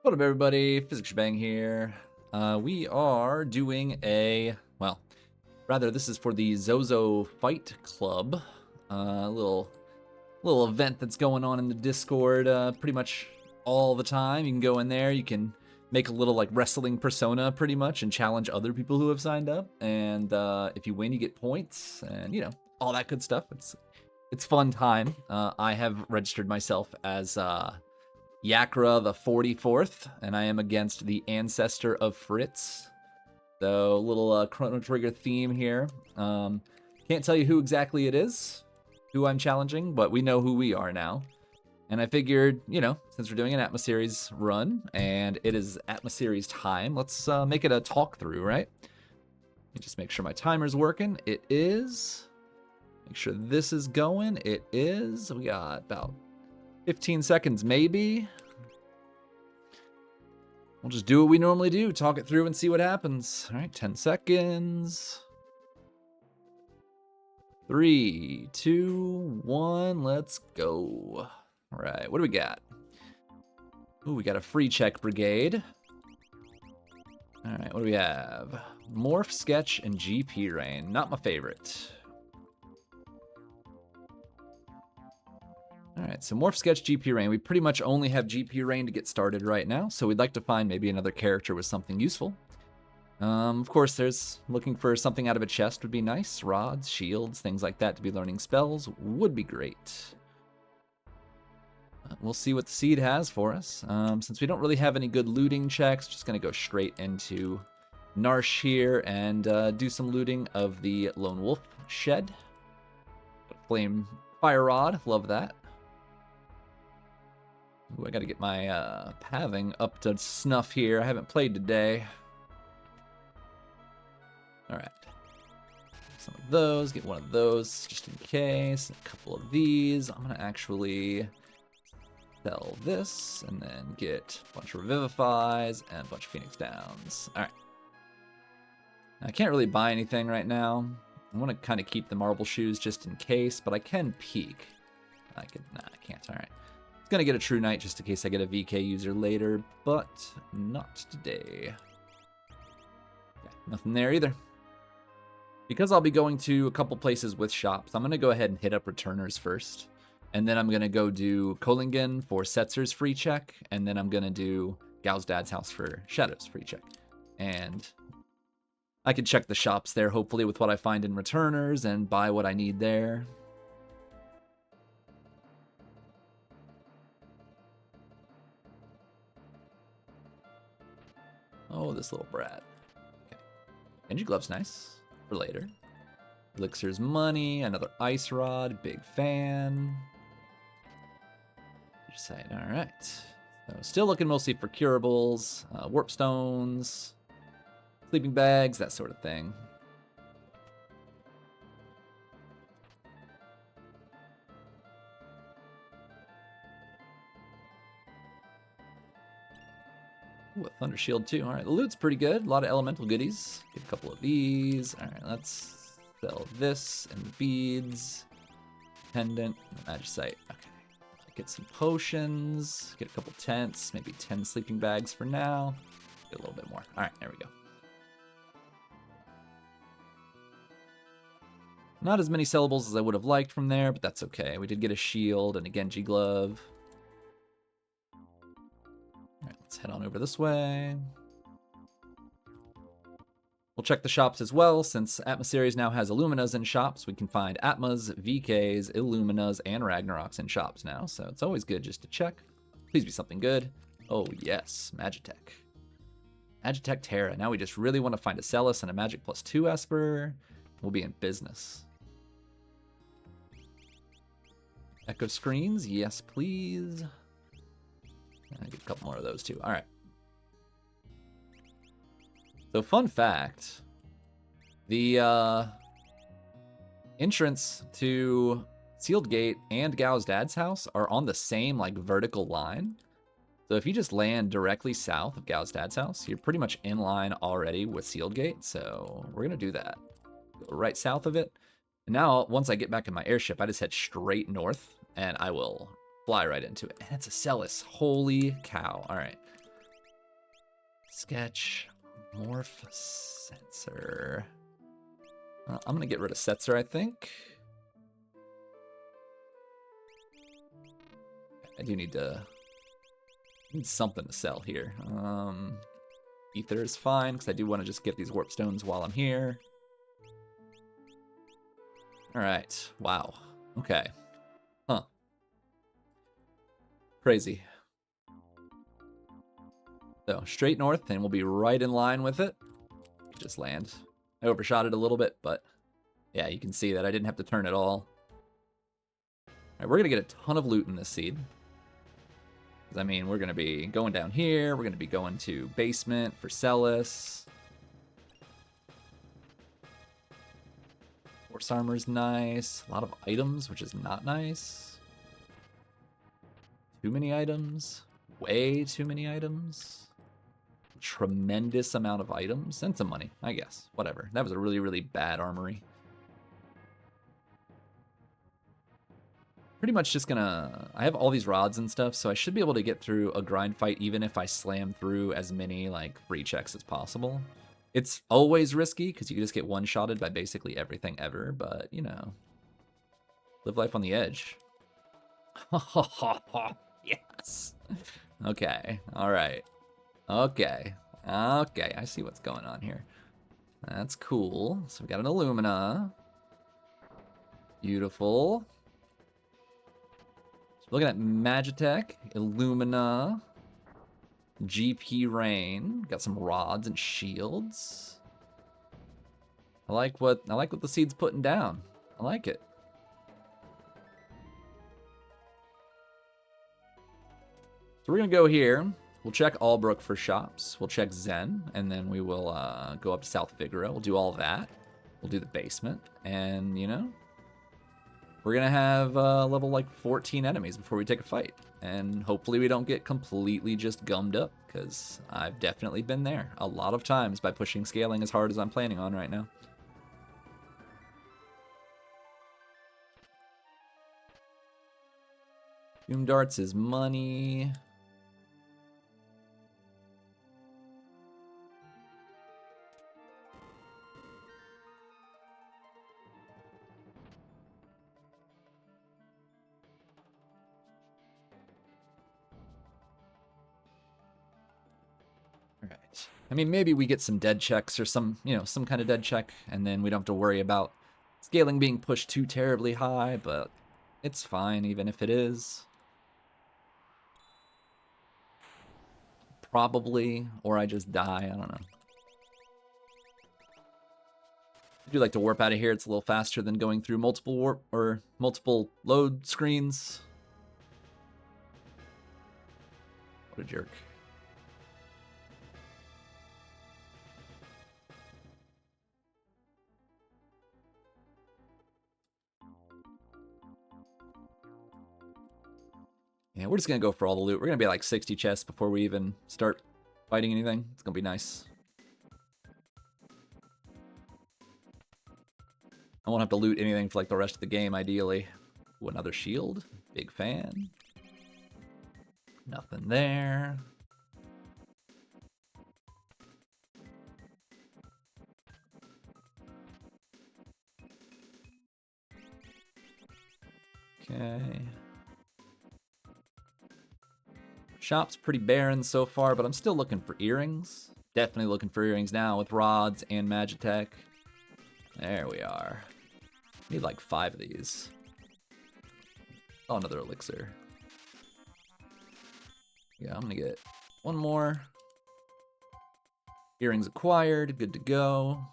What up, everybody? Physics Bang here. We are doing this is for the Zozo Fight Club. Little event that's going on in the Discord pretty much all the time. You can go in there, you can make a little like wrestling persona pretty much and challenge other people who have signed up. And if you win, you get points and all that good stuff. It's fun time. I have registered myself as Yakra the 44th, and I am against the Ancestor of Fritz. So, little Chrono Trigger theme here. Can't tell you who exactly it is, who I'm challenging, but we know who we are now. And I figured, since we're doing an Atma series run, and it is Atma series time, let's make it a talk through, right? Let me just make sure my timer's working. It is. Make sure this is going. It is. We got about 15 seconds, maybe. We'll just do what we normally do, talk it through and see what happens. All right, 10 seconds. 3, 2, 1, let's go. All right, what do we got? Ooh, we got a free check brigade. All right, what do we have? Morph, Sketch, and GP Rain. Not my favorite. All right, so Morph, Sketch, GP Rain. We pretty much only have GP Rain to get started right now, so we'd like to find maybe another character with something useful. Of course, there's looking for something out of a chest would be nice. Rods, shields, things like that to be learning spells would be great. We'll see what the seed has for us. Since we don't really have any good looting checks, just going to go straight into Narsh here and do some looting of the Lone Wolf Shed. Flame Fire Rod, love that. Ooh, I gotta get my pathing up to snuff here. I haven't played today. Alright. Some of those, get one of those just in case. A couple of these. I'm gonna actually sell this and then get a bunch of Revivifies and a bunch of Phoenix Downs. Alright. I can't really buy anything right now. I want to kind of keep the marble shoes just in case, but I can peek. I can't. Alright. Gonna get a True Knight just in case I get a VK user later, but not today. Yeah, nothing there either. Because I'll be going to a couple places with shops, I'm gonna go ahead and hit up returners first. And then I'm gonna go do Kolingen for Setzer's free check, and then I'm gonna do Gao's dad's house for Shadow's free check. And I can check the shops there, hopefully, with what I find in returners and buy what I need there. Oh, this little brat. Okay. Energy Glove's nice for later. Elixir's money, another Ice Rod, big fan. Just saying, all right. So still looking mostly for curables, warp stones, sleeping bags, that sort of thing. Ooh, a Thunder Shield too. All right, the loot's pretty good. A lot of elemental goodies. Get a couple of these. All right, let's sell this and beads. Pendant, Magicite. Okay. Get some potions. Get a couple tents. Maybe 10 sleeping bags for now. Get a little bit more. All right, there we go. Not as many sellables as I would have liked from there, but that's okay. We did get a shield and a Genji glove. Alright, let's head on over this way. We'll check the shops as well. Since Atma series now has Illuminas in shops, we can find Atmas, VKs, Illuminas, and Ragnaroks in shops now. So it's always good just to check. Please be something good. Oh yes, Magitech. Magitech Terra. Now we just really want to find a Celis and a Magic +2 Esper. We'll be in business. Echo screens, yes please. I get a couple more of those too. All right. So fun fact, the entrance to Sealed Gate and Gao's dad's house are on the same like vertical line. So if you just land directly south of Gao's dad's house, you're pretty much in line already with Sealed Gate. So we're gonna do that. Go right south of it. And now once I get back in my airship, I just head straight north and I will fly right into it. And it's a Celis. Holy cow. All right. Sketch, morph, sensor. I'm gonna get rid of Setzer, I think. I do need something to sell here. Ether is fine, because I do want to just get these warp stones while I'm here. Alright, wow. Okay. Huh. Crazy. So, straight north, and we'll be right in line with it. Just land. I overshot it a little bit, but yeah, you can see that I didn't have to turn at all. Alright, we're going to get a ton of loot in this seed. I mean, we're going to be going down here. We're going to be going to basement for Celis. Horse armor's nice. A lot of items, which is not nice. Too many items. Way too many items. Tremendous amount of items. And some money, I guess. Whatever. That was a really, really bad armory. Pretty much just gonna... I have all these rods and stuff, so I should be able to get through a grind fight even if I slam through as many, like, free checks as possible. It's always risky, because you can just get one-shotted by basically everything ever, but, you know. Live life on the edge. Yes. Okay, alright. Okay, I see what's going on here. That's cool. So we got an Illumina. Beautiful. Looking at Magitech, Illumina, GP Rain. Got some rods and shields. I like what the seed's putting down. I like it. So we're gonna go here. We'll check Albrook for shops. We'll check Zen, and then we will go up to South Figaro. We'll do all that. We'll do the basement, and you know, we're gonna have level like 14 enemies before we take a fight. And hopefully we don't get completely just gummed up, because I've definitely been there a lot of times by pushing scaling as hard as I'm planning on right now. Doom Darts is money. I mean, maybe we get some dead checks or some kind of dead check, and then we don't have to worry about scaling being pushed too terribly high, but it's fine even if it is. Probably, or I just die, I don't know. I do like to warp out of here. It's a little faster than going through multiple load screens. What a jerk. Yeah, we're just going to go for all the loot. We're going to be like 60 chests before we even start fighting anything. It's going to be nice. I won't have to loot anything for like the rest of the game, ideally. Ooh, another shield. Big fan. Nothing there. Okay. Shop's pretty barren so far, but I'm still looking for earrings. Definitely looking for earrings now with rods and Magitech. There we are. Need like 5 of these. Oh, another elixir. Yeah, I'm gonna get 1 more. Earrings acquired, good to go.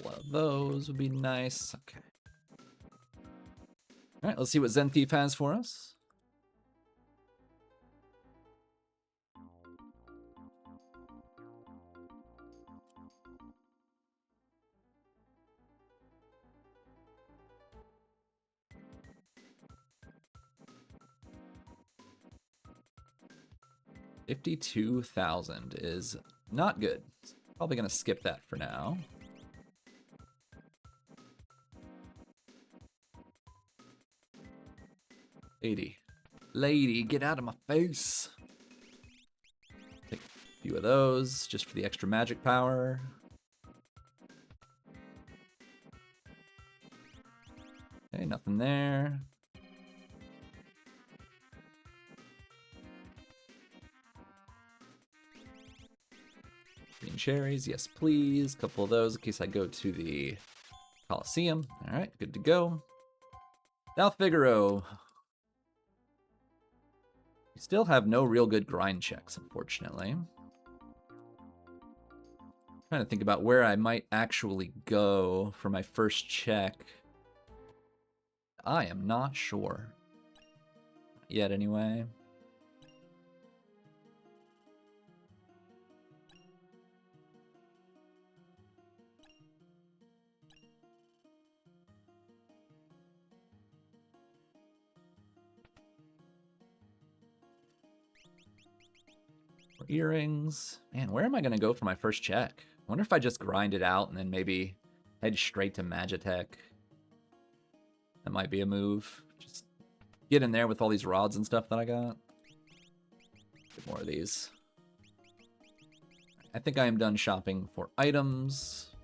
One of those would be nice. Okay. All right, let's see what Zen Thief has for us. 52,000 is not good. Probably gonna skip that for now. Lady, get out of my face. Take a few of those just for the extra magic power. Okay, nothing there. Green cherries, yes please. Couple of those in case I go to the Coliseum. All right, good to go. South Figaro. We still have no real good grind checks, unfortunately. Trying to think about where I might actually go for my first check. I am not sure. Not yet, anyway. Earrings. Man, where am I going to go for my first check? I wonder if I just grind it out and then maybe head straight to Magitech. That might be a move. Just get in there with all these rods and stuff that I got. Get more of these. I think I am done shopping for items.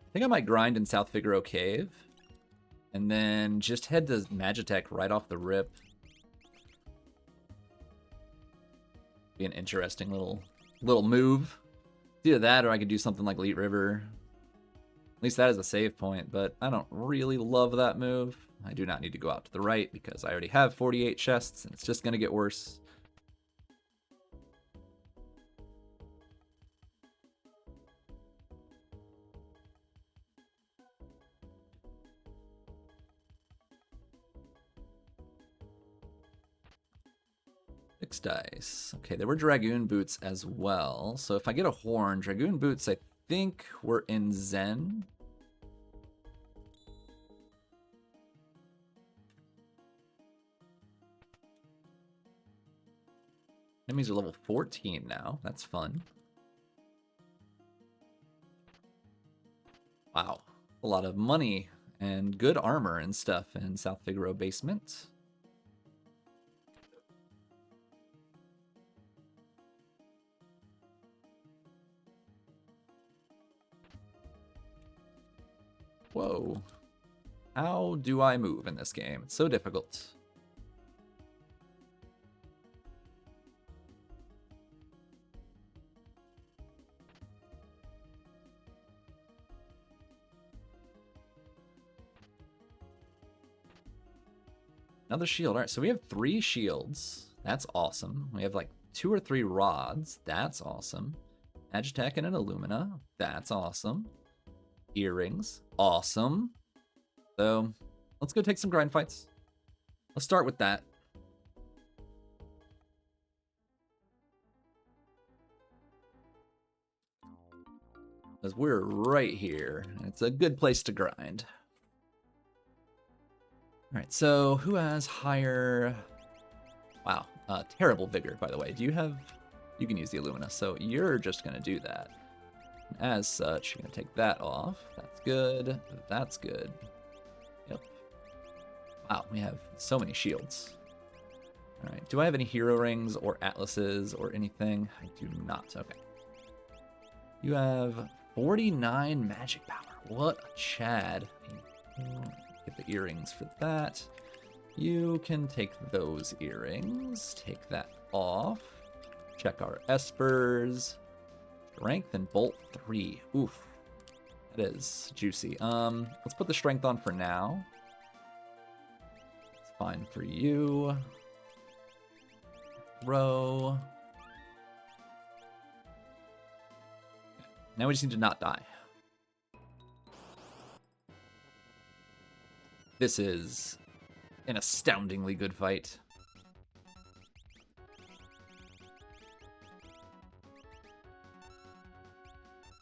I think I might grind in South Figaro Cave. And then just head to Magitech right off the rip. Be an interesting little move. Either that or I could do something like Elite River. At least that is a save point, but I don't really love that move. I do not need to go out to the right because I already have 48 chests and it's just going to get worse. Dice. Okay, there were Dragoon Boots as well. So if I get a horn, Dragoon Boots, I think we're in Zen. Enemies are level 14 now. That's fun. Wow. A lot of money and good armor and stuff in South Figaro Basement. Whoa. How do I move in this game? It's so difficult. Another shield. All right, so we have 3 shields. That's awesome. We have like 2 or 3 rods. That's awesome. Magitech and an Illumina. That's awesome. Earrings. Awesome. So let's go take some grind fights. Let's start with that. Because we're right here. It's a good place to grind. Alright, so who has higher... Wow, terrible vigor, by the way. Do you have... You can use the Illumina, so you're just going to do that. As such, you're going to take that off. That's good. That's good. Yep. Wow, we have so many shields. Alright, do I have any hero rings or atlases or anything? I do not. Okay. You have 49 magic power. What a Chad. Get the earrings for that. You can take those earrings. Take that off. Check our espers. Strength and Bolt 3. Oof. That is juicy. Let's put the strength on for now. It's fine for you. Throw. Now we just need to not die. This is an astoundingly good fight.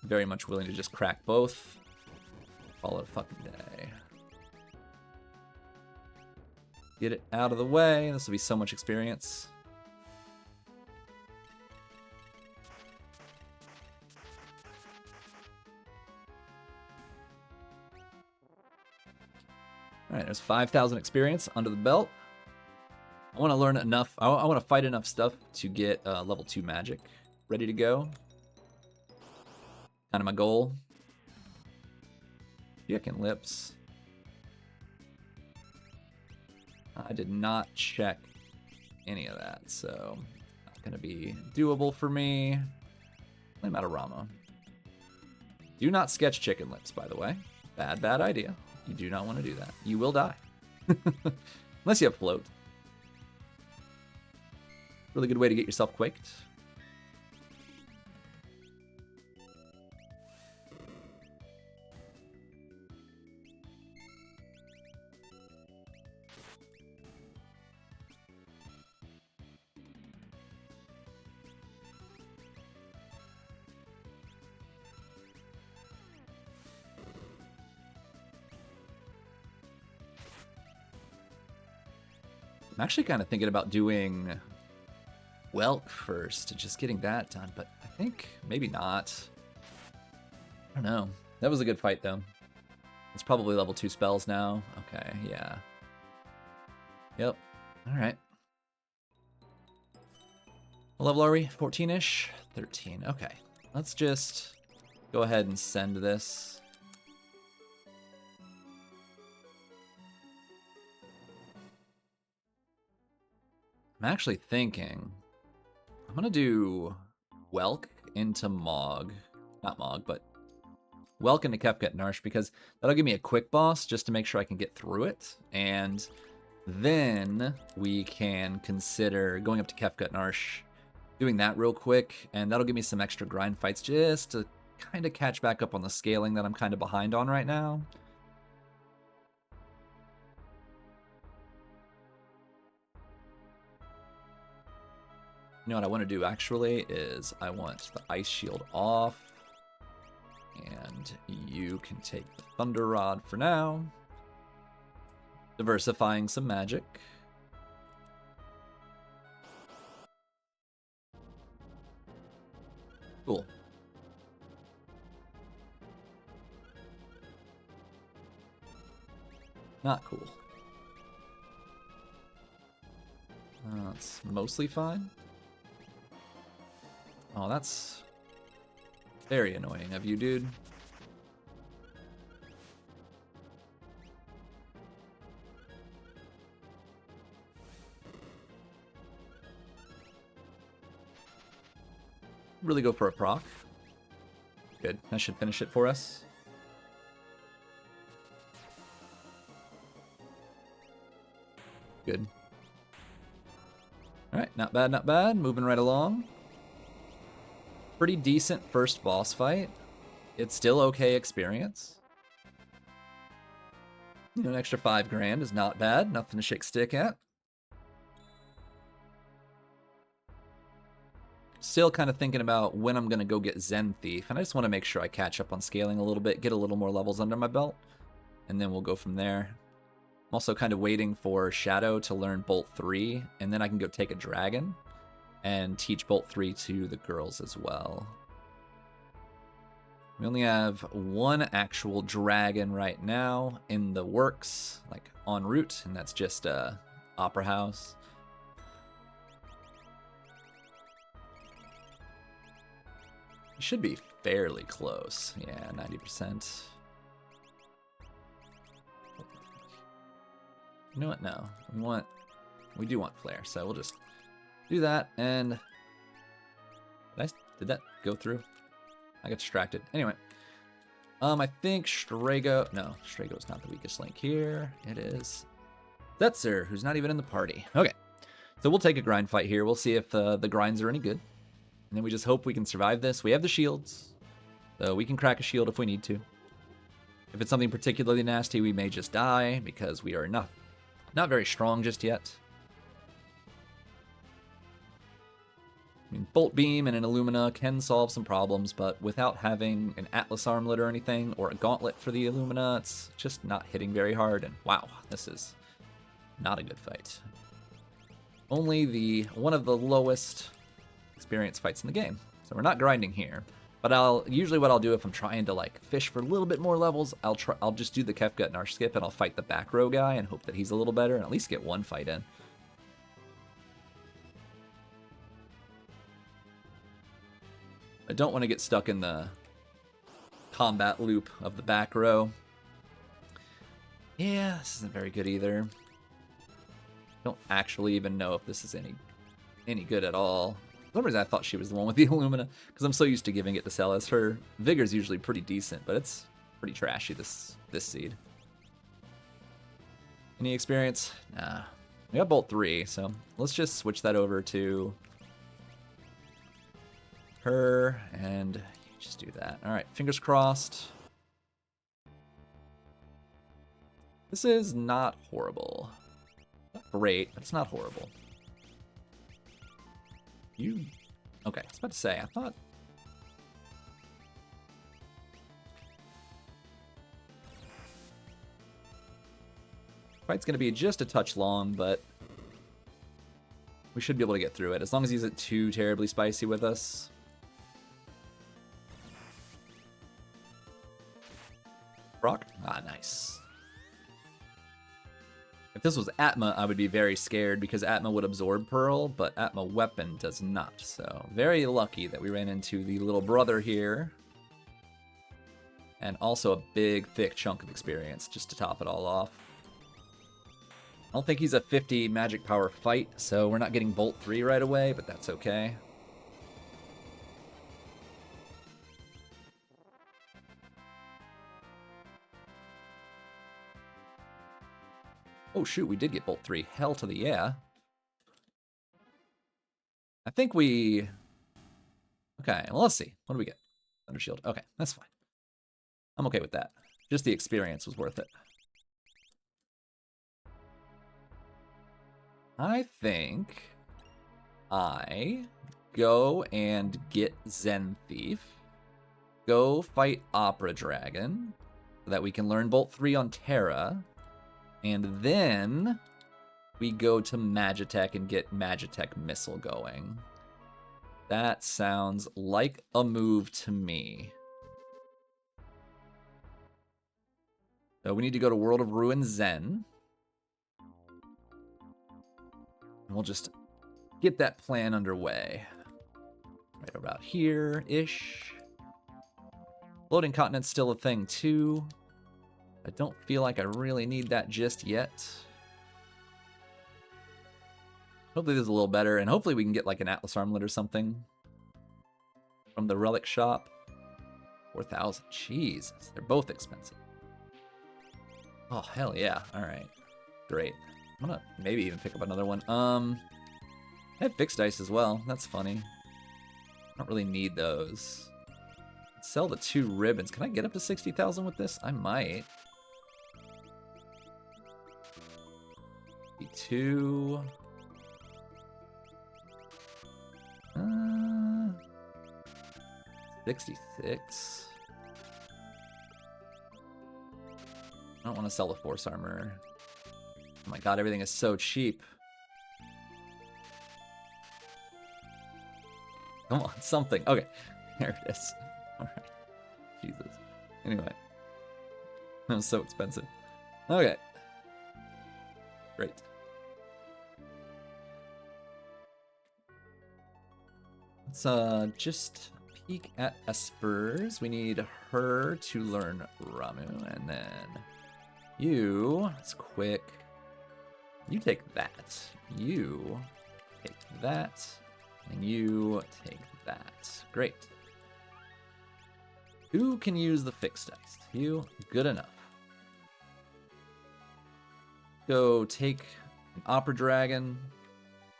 Very much willing to just crack both. Call it a fucking day. Get it out of the way. This will be so much experience. All right, there's 5,000 experience under the belt. I want to learn enough. I want to fight enough stuff to get level 2 magic ready to go. Kind of my goal. Chicken lips. I did not check any of that, so not going to be doable for me. I'm out of Rama. Do not sketch chicken lips, by the way. Bad idea. You do not want to do that. You will die. Unless you have float. Really good way to get yourself quaked. I'm actually kind of thinking about doing Welk first, just getting that done, but I think maybe not. I don't know. That was a good fight, though. It's probably level 2 spells now. Okay, yeah. Yep. All right. What level are we? 14-ish? 13. Okay. Let's just go ahead and send this. I'm actually thinking I'm going to do Welk into Mog. Not Mog, but Welk into Kefket Narsh, because that'll give me a quick boss just to make sure I can get through it. And then we can consider going up to Kefket Narsh, doing that real quick, and that'll give me some extra grind fights just to kind of catch back up on the scaling that I'm kind of behind on right now. You know what I want to do actually is I want the Ice Shield off, and you can take the Thunder Rod for now. Diversifying some magic. Cool. Not cool. That's mostly fine. Oh, that's very annoying of you, dude. Really go for a proc. Good. That should finish it for us. Good. Alright, not bad, not bad. Moving right along. Pretty decent first boss fight. It's still okay experience. You know, an extra 5 grand is not bad. Nothing to shake stick at. Still kind of thinking about when I'm going to go get Zen Thief. And I just want to make sure I catch up on scaling a little bit, get a little more levels under my belt. And then we'll go from there. I'm also kind of waiting for Shadow to learn Bolt 3. And then I can go take a dragon and teach Bolt 3 to the girls as well. We only have one actual dragon right now in the works, like en route, and that's just Opera House. It should be fairly close. Yeah, 90%. You know what? No. We do want flare, so we'll just do that. And did that go through? I got distracted. Anyway, I think Strago. No, Strago is not the weakest link here. It is Setzer, who's not even in the party. Okay, so we'll take a grind fight here. We'll see if the grinds are any good. And then we just hope we can survive this. We have the shields, so we can crack a shield if we need to. If it's something particularly nasty, we may just die because we are not very strong just yet. I mean, Bolt Beam and an Illumina can solve some problems, but without having an Atlas Armlet or anything, or a Gauntlet for the Illumina, it's just not hitting very hard. And wow, this is Not a good fight. Only one of the lowest experience fights in the game. So we're not grinding here. But usually what I'll do if I'm trying to like fish for a little bit more levels, I'll just do the Kefka and Arskip and I'll fight the back row guy and hope that he's a little better and at least get one fight in. I don't want to get stuck in the combat loop of the back row. Yeah, this isn't very good either. Don't actually even know if this is any good at all. For some reason I thought she was the one with the Illumina, because I'm so used to giving it to Celis. Her Vigor's usually pretty decent, but it's pretty trashy, this seed. Any experience? Nah. We got Bolt 3, so let's just switch that over to her, and just do that. Alright, fingers crossed. This is not horrible. Not great, but it's not horrible. Okay, I was about to say, I thought... Fight's gonna be just a touch long, but we should be able to get through it, as long as he isn't too terribly spicy with us. Brock? Ah, nice. If this was Atma, I would be very scared because Atma would absorb Pearl, but Atma weapon does not. So very lucky that we ran into the little brother here. And also a big, thick chunk of experience just to top it all off. I don't think he's a 50 magic power fight, so we're not getting Bolt 3 right away, but that's okay. Oh shoot, we did get Bolt 3. Hell to the yeah. I think we... Okay, well let's see. What do we get? Thunder Shield. Okay, that's fine. I'm okay with that. Just the experience was worth it. I think I go and get Zen Thief. Go fight Opera Dragon so that we can learn Bolt 3 on Terra. And then we go to Magitech and get Magitech Missile going. That sounds like a move to me. So we need to go to World of Ruin Zen. And we'll just get that plan underway. Right about here-ish. Floating Continent's still a thing too. I don't feel like I really need that just yet. Hopefully this is a little better, and hopefully we can get like an Atlas Armlet or something from the Relic Shop. 4,000, Jesus, they're both expensive. Oh, hell yeah, all right, great. I'm gonna maybe even pick up another one. I have fixed dice as well, that's funny. I don't really need those. Sell the 2 ribbons. Can I get up to 60,000 with this? I might. 2. 66. I don't want to sell the Force Armor. Oh my god, everything is so cheap. Come on, something. Okay, there it is. Alright. Jesus. Anyway. That was so expensive. Okay. Great. Let's just peek at Espers. We need her to learn Ramu, and then you, it's quick. You take that. You take that. And you take that. Great. Who can use the fixed dice? You, good enough. Go take an Opera Dragon.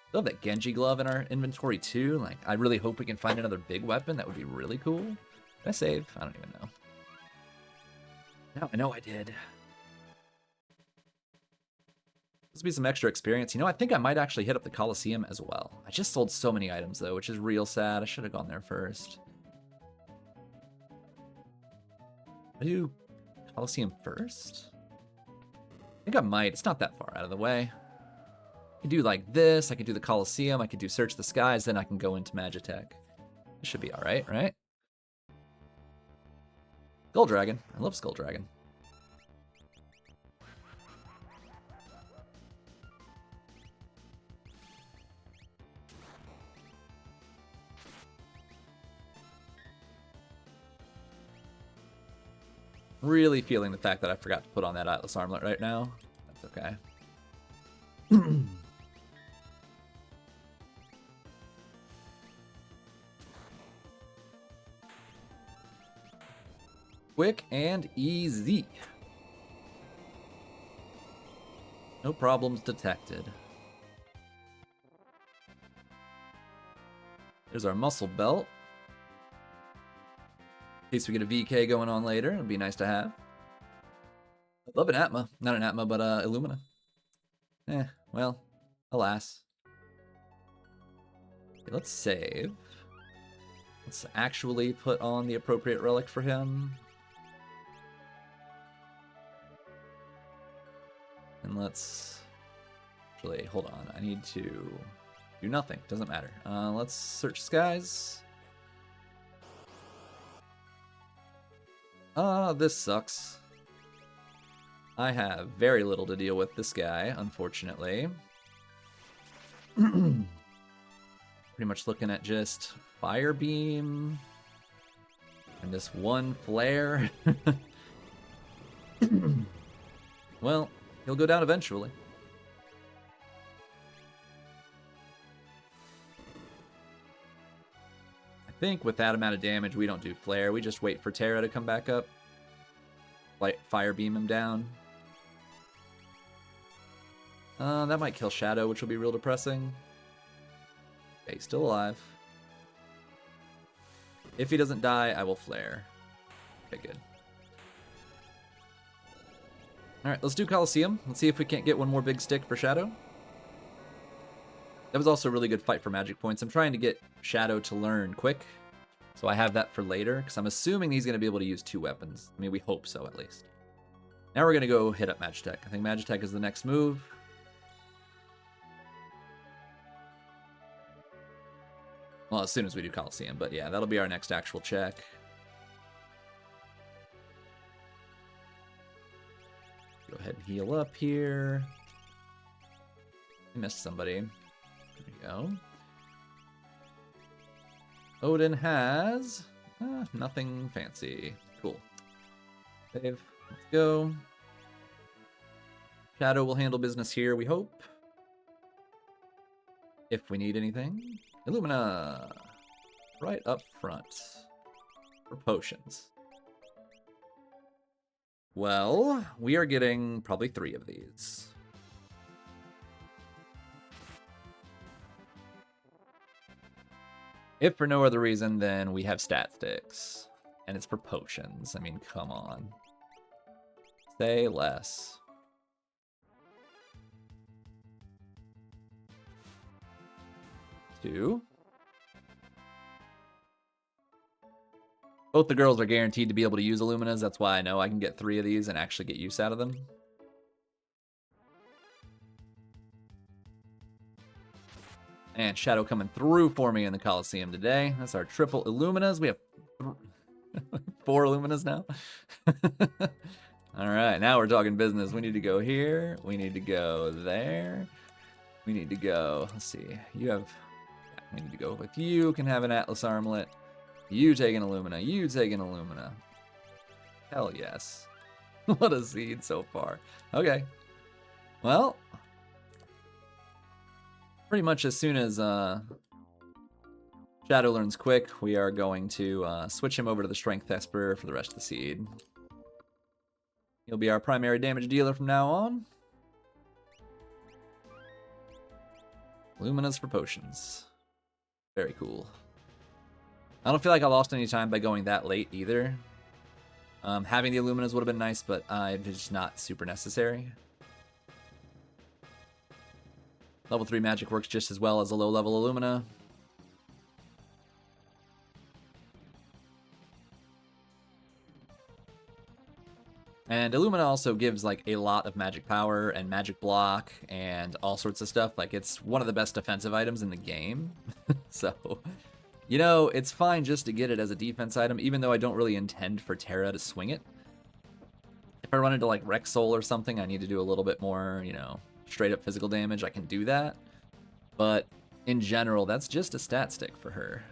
Still have that Genji glove in our inventory too. Like, I really hope we can find another big weapon. That would be really cool. Did I save? I don't even know. No, I know I did. This will be some extra experience. You know, I think I might actually hit up the Coliseum as well. I just sold so many items though, which is real sad. I should have gone there first. I do Coliseum first? I think I might. It's not that far out of the way. I could do like this. I could do the Colosseum. I could do Search the Skies. Then I can go into Magitech. It should be all right, right? Skull Dragon. I love Skull Dragon. Really feeling the fact that I forgot to put on that Atlas Armlet right now. That's okay. Quick and easy. No problems detected. There's our muscle belt. In case we get a VK going on later, it'd be nice to have. I'd love an Atma. Not an Atma, but Illumina. Well, alas. Okay, let's save. Let's actually put on the appropriate relic for him. And let's... Actually, hold on. I need to do nothing. Doesn't matter. Let's search skies. This sucks. I have very little to deal with this guy, unfortunately. Pretty much looking at just Fire Beam and this one flare. Well, he'll go down eventually. I think with that amount of damage, we don't do flare. We just wait for Terra to come back up. Like Fire Beam him down. That might kill Shadow, which will be real depressing. Okay, he's still alive. If he doesn't die, I will flare. Okay, good. Alright, let's do Colosseum. Let's see if we can't get one more big stick for Shadow. That was also a really good fight for magic points. I'm trying to get Shadow to learn quick, so I have that for later, because I'm assuming he's going to be able to use 2 weapons. I mean, we hope so, at least. Now we're going to go hit up Magitech. I think Magitech is the next move. Well, as soon as we do Colosseum, but yeah, that'll be our next actual check. Go ahead and heal up here. I missed somebody. There we go. Odin has nothing fancy. Cool. Save. Let's go. Shadow will handle business here, we hope. If we need anything. Illumina. Right up front. For potions. Well, we are getting probably 3 of these. If for no other reason, then we have stat sticks. And it's for potions. I mean, come on. Say less. Two. Both the girls are guaranteed to be able to use Illuminas. That's why I know I can get 3 of these and actually get use out of them. And Shadow coming through for me in the Colosseum today. That's our triple Illuminas. We have 4 Illuminas now. All right, now we're talking business. We need to go here. We need to go there. We need to go. Let's see. You have. We need to go with you. Can have an Atlas Armlet. You take an Illumina. You take an Illumina. Hell yes. What a seed so far. Okay. Well. Pretty much as soon as Shadow learns quick, we are going to switch him over to the Strength Esper for the rest of the seed. He'll be our primary damage dealer from now on. Luminas for potions. Very cool. I don't feel like I lost any time by going that late either. Having the Illuminas would have been nice, but it's just not super necessary. Level 3 magic works just as well as a low-level Illumina. And Illumina also gives like a lot of magic power and magic block and all sorts of stuff. Like it's one of the best defensive items in the game. So, you know, it's fine just to get it as a defense item, even though I don't really intend for Terra to swing it. If I run into like Rexol or something, I need to do a little bit more, you know, straight up physical damage. I can do that. But in general, that's just a stat stick for her.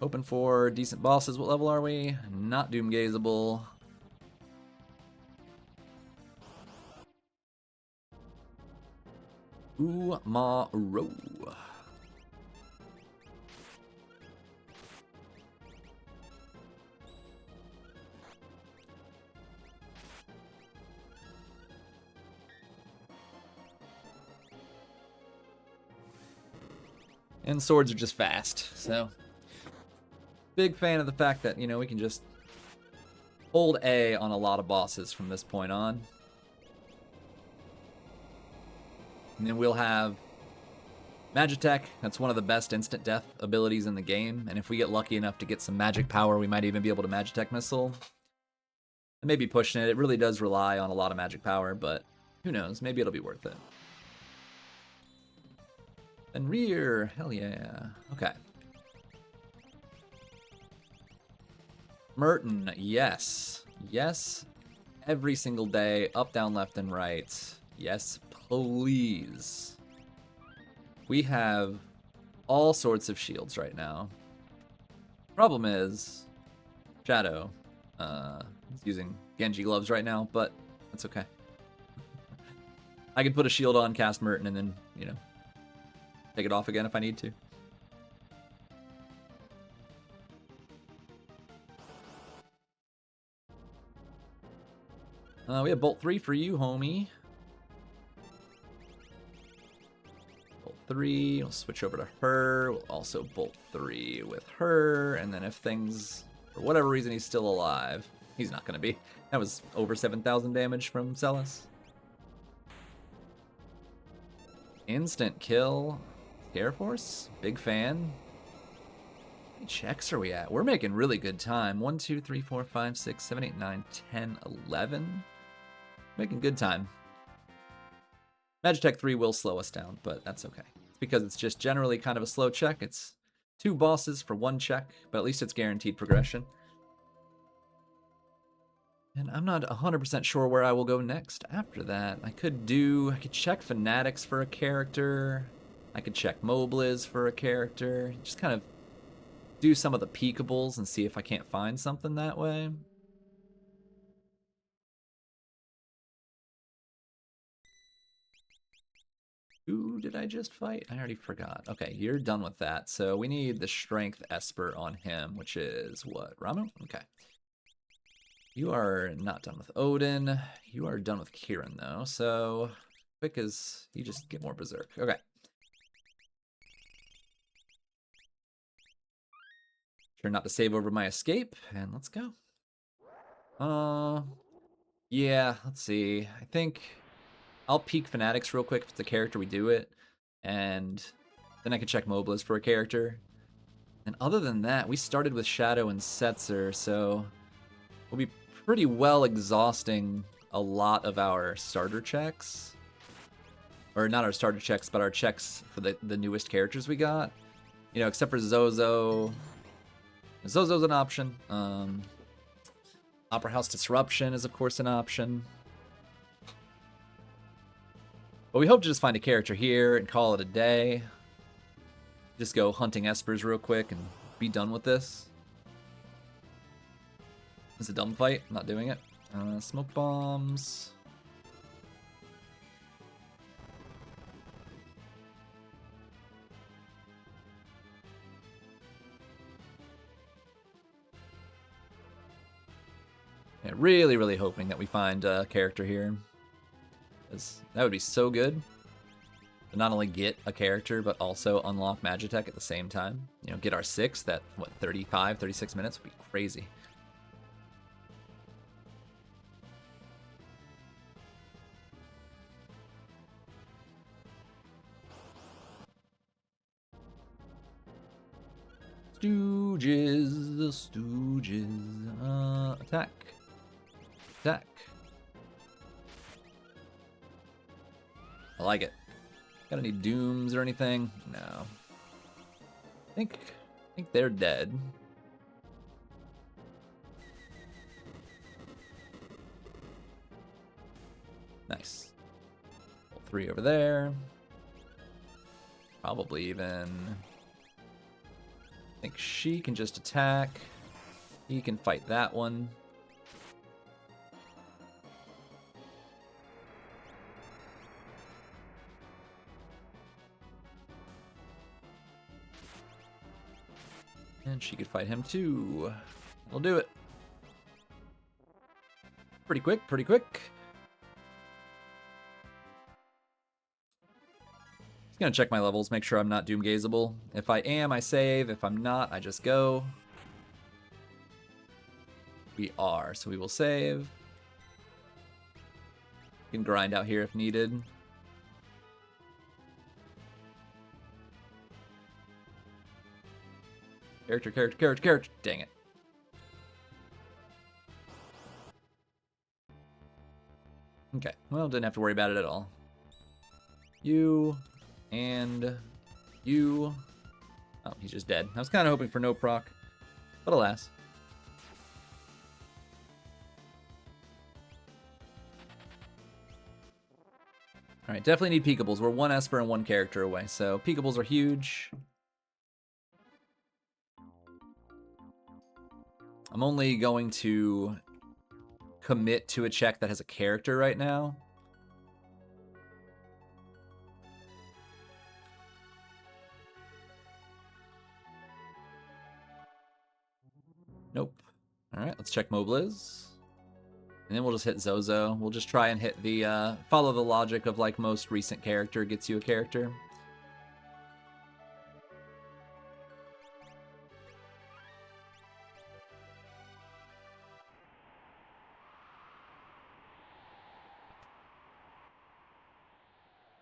Hoping for decent bosses. What level are we? Not Doomgazeable. Ro. And swords are just fast, so big fan of the fact that, you know, we can just hold A on a lot of bosses from this point on. And then we'll have Magitech. That's one of the best instant death abilities in the game, and if we get lucky enough to get some magic power, we might even be able to Magitech Missile. I may be pushing it. It really does rely on a lot of magic power, but who knows? Maybe it'll be worth it. And rear, hell yeah. Okay. Merton, yes. Yes, every single day, up, down, left, and right. Yes, please. We have all sorts of shields right now. Problem is, Shadow. He's using Genji gloves right now, but that's okay. I can put a shield on, cast Merton, and then, you know, take it off again if I need to. We have Bolt 3 for you, homie. Bolt 3, we'll switch over to her. We'll also Bolt 3 with her, and then if things, for whatever reason, he's still alive. He's not going to be. That was over 7,000 damage from Celis. Instant kill. Air Force, big fan. How many checks are we at? We're making really good time. 1, 2, 3, 4, 5, 6, 7, 8, 9, 10, 11. Making good time. Magitech 3 will slow us down, but that's okay. It's because it's just generally kind of a slow check. It's 2 bosses for 1 check, but at least it's guaranteed progression. And I'm not 100% sure where I will go next after that. I could check Fanatics for a character. I could check Mobliz for a character. Just kind of do some of the peekables and see if I can't find something that way. Who did I just fight? I already forgot. Okay, you're done with that. So we need the Strength Esper on him, which is what? Ramu? Okay. You are not done with Odin. You are done with Kieran, though. So quick as you just get more Berserk. Okay. Try not to save over my escape, and let's go. Yeah, let's see. I think I'll peek Fanatics real quick if it's a character we do it, and then I can check Mobliz for a character. And other than that, we started with Shadow and Setzer, so we'll be pretty well exhausting a lot of our starter checks. Or not our starter checks, but our checks for the newest characters we got. You know, except for Zozo. Zozo's an option. Opera House Disruption is, of course, an option. But we hope to just find a character here and call it a day. Just go hunting Espers real quick and be done with this. It's a dumb fight. I'm not doing it. Smoke bombs. Yeah, really, really hoping that we find a character here. That would be so good. To not only get a character, but also unlock Magitech at the same time. You know, get our 6th at, what, 35, 36 minutes would be crazy. Stooges, the Stooges. Attack. Attack. I like it. Got any dooms or anything? No. I think they're dead. Nice. 3 over there. Probably even... I think she can just attack. He can fight that one. And she could fight him too. We'll do it. Pretty quick, pretty quick. Just gonna check my levels, make sure I'm not doomgazeable. If I am, I save. If I'm not, I just go. We are, so we will save. We can grind out here if needed. Character. Dang it. Okay, well, didn't have to worry about it at all. You and you. Oh, he's just dead. I was kind of hoping for no proc, but alas. All right, definitely need peekables. We're 1 Esper and 1 character away, so peekables are huge. I'm only going to commit to a check that has a character right now. Nope. All right, let's check Mobliz. And then we'll just hit Zozo. We'll just try and hit the, follow the logic of like most recent character gets you a character.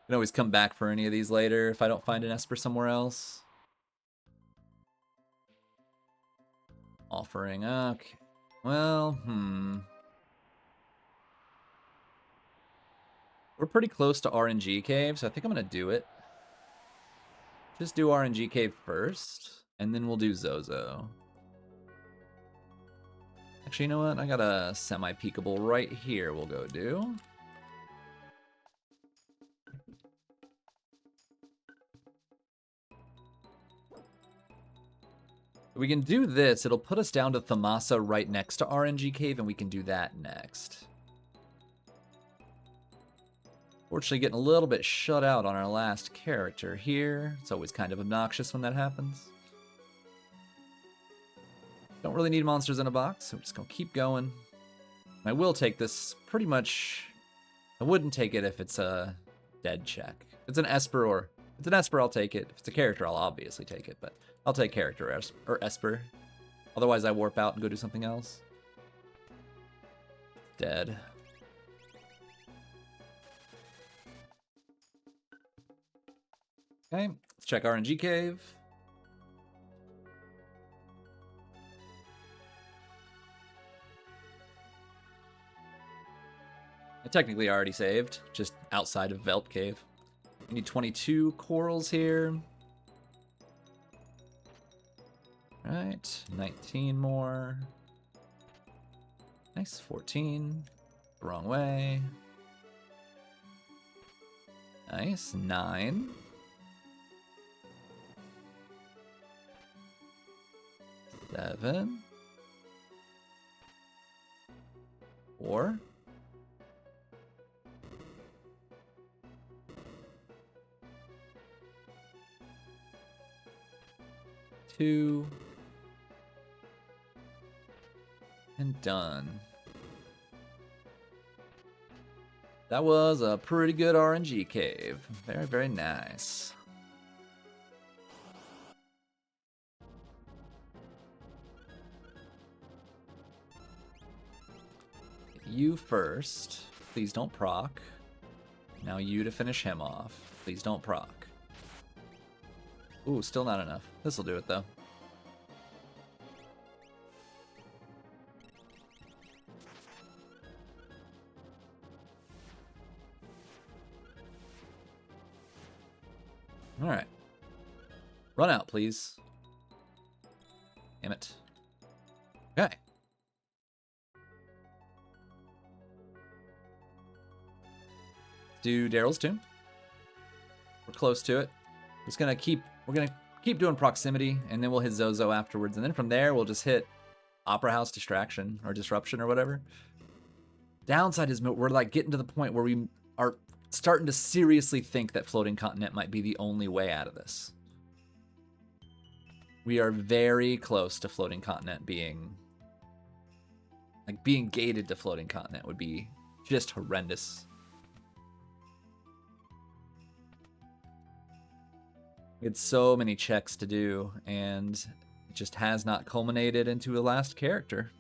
Can always come back for any of these later if I don't find an Esper somewhere else. Offering, okay. Well, We're pretty close to RNG Cave, so I think I'm gonna do it. Just do RNG Cave first, and then we'll do Zozo. Actually, you know what? I got a semi-peekable right here we'll go do. We can do this. It'll put us down to Thamasa right next to RNG Cave, and we can do that next. Fortunately, getting a little bit shut out on our last character here. It's always kind of obnoxious when that happens. Don't really need monsters in a box, so we're just going to keep going. I will take this pretty much... I wouldn't take it if it's a dead check. If it's an Esper or... If it's an Esper, I'll take it. If it's a character, I'll obviously take it, but I'll take character or Esper. Otherwise, I warp out and go do something else. Dead. Okay, let's check RNG Cave. I technically already saved, just outside of Velt Cave. We need 22 corals here. Alright, 19 more. Nice, 14. The wrong way. Nice, 9. 7. 4. 2. And done. That was a pretty good RNG cave. Very, very nice. You first. Please don't proc. Now you to finish him off. Please don't proc. Ooh, still not enough. This'll do it though. All right. Run out, please. Damn it. Okay. Do Daryl's Tomb. We're close to it. We're gonna keep doing proximity, and then we'll hit Zozo afterwards, and then from there we'll just hit Opera House Distraction or Disruption or whatever. Downside is we're like getting to the point where we are starting to seriously think that Floating Continent might be the only way out of this. We are very close to Floating Continent being gated to Floating Continent would be just horrendous. We had so many checks to do, and it just has not culminated into a last character.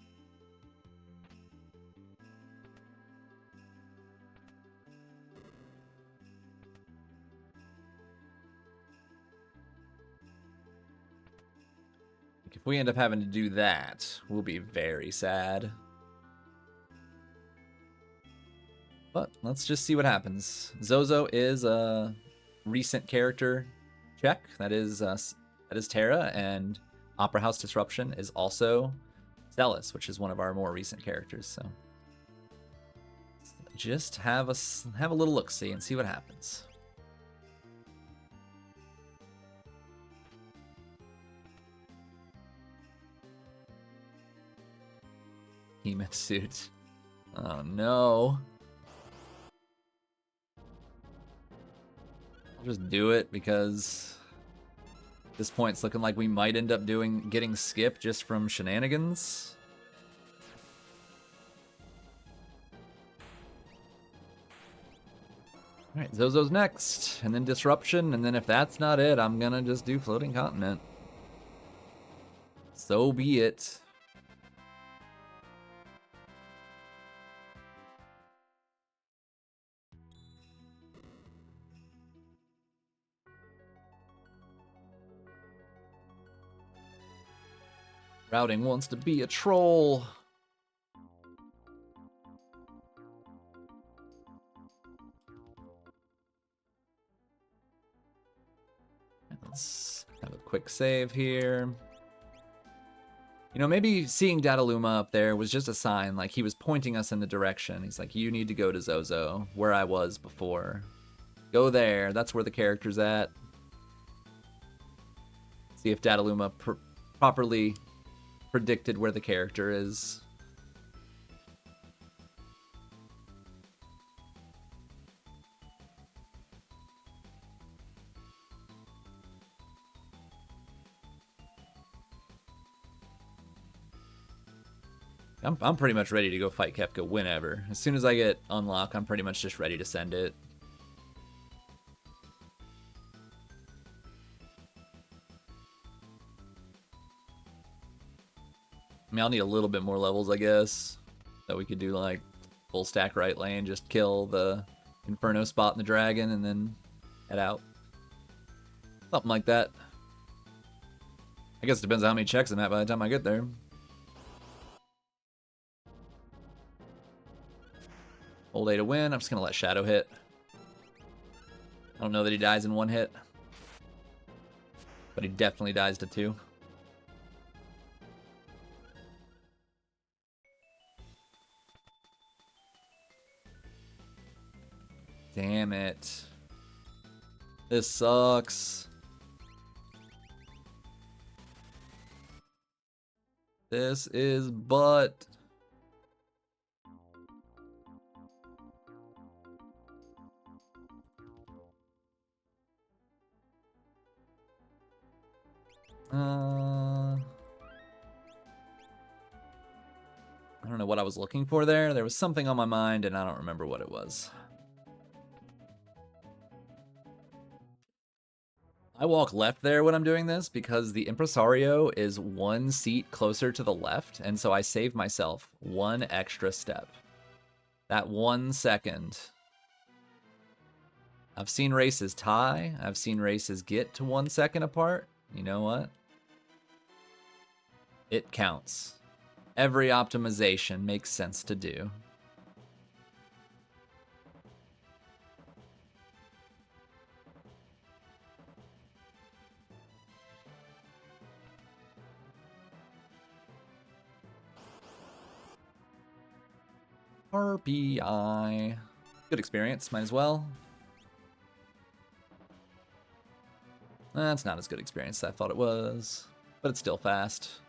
If we end up having to do that, we'll be very sad. But let's just see what happens. Zozo is a recent character check. That is Terra, and Opera House Disruption is also Celis, which is one of our more recent characters. So just have a little look-see and see what happens. Behemoth suit. Oh no. I'll just do it because at this point it's looking like we might end up getting skip just from shenanigans. Alright, Zozo's next, and then Disruption, and then if that's not it, I'm gonna just do Floating Continent. So be it. Routing wants to be a troll. Let's have a quick save here. You know, maybe seeing Dataluma up there was just a sign, like he was pointing us in the direction. He's like, you need to go to Zozo, where I was before. Go there, that's where the character's at. See if Dataluma properly predicted where the character is. I'm pretty much ready to go fight Kefka whenever. As soon as I get unlock, I'm pretty much just ready to send it. I mean, I'll need a little bit more levels, I guess. So we could do like full stack right lane, just kill the Inferno spot in the dragon and then head out. Something like that. I guess it depends on how many checks I'm at by the time I get there. Old A to win. I'm just gonna let Shadow hit. I don't know that he dies in one hit, but he definitely dies to two. Damn it. This sucks. This is butt. I don't know what I was looking for there. There was something on my mind and I don't remember what it was. I walk left there when I'm doing this because the Impresario is one seat closer to the left, and so I save myself one extra step. That 1 second. I've seen races tie. I've seen races get to 1 second apart. You know what? It counts. Every optimization makes sense to do. RBI. Good experience, might as well. That's not as good experience as I thought it was, but it's still fast.